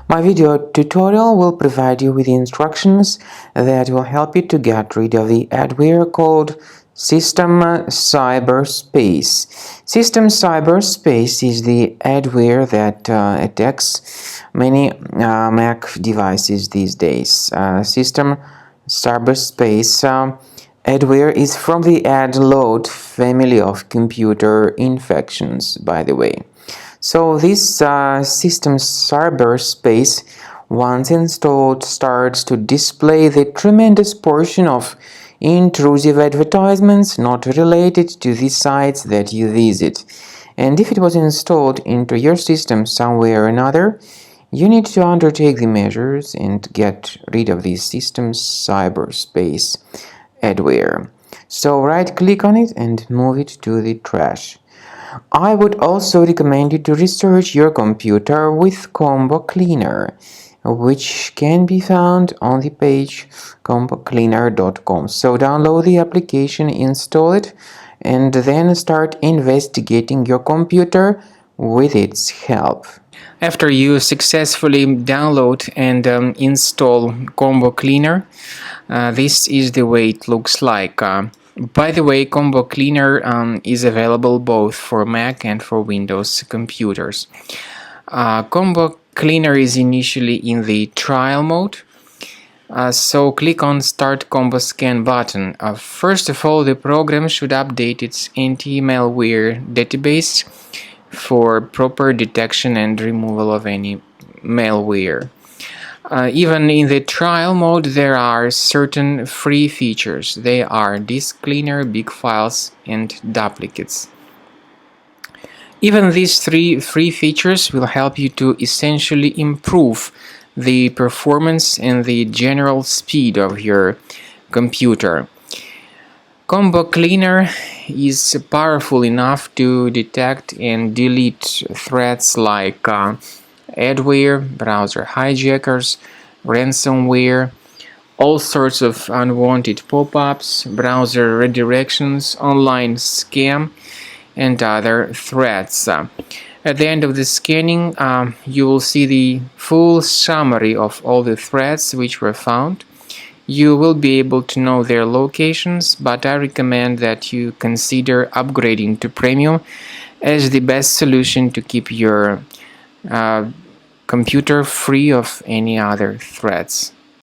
My video tutorial will provide you with instructions that will help you to get rid of the adware called SystemCyberspace. SystemCyberspace is the adware that attacks many Mac devices these days. SystemCyberspace adware is from the adload family of computer infections, by the way. So this SystemCyberspace, once installed, starts to display the tremendous portion of intrusive advertisements not related to the sites that you visit. And if it was installed into your system somewhere or another, you need to undertake the measures and get rid of the SystemCyberspace adware. So right-click on it and move it to the trash. I would also recommend you to research your computer with Combo Cleaner, which can be found on the page combocleaner.com. So download the application, install it, and then start investigating your computer with its help. After you successfully download and install Combo Cleaner, this is the way it looks like. By the way, Combo Cleaner is available both for Mac and for Windows computers. Combo Cleaner is initially in the trial mode, so click on Start Combo Scan button. First of all, the program should update its anti-malware database for proper detection and removal of any malware. Even in the trial mode, there are certain free features. They are disk cleaner, big files, and duplicates. Even these three free features will help you to essentially improve the performance and the general speed of your computer. Combo Cleaner is powerful enough to detect and delete threats like adware, browser hijackers, ransomware, all sorts of unwanted pop-ups, browser redirections, online scam, and other threats. At the end of the scanning, you will see the full summary of all the threats which were found. You will be able to know their locations, but I recommend that you consider upgrading to Premium as the best solution to keep your computer free of any other threats.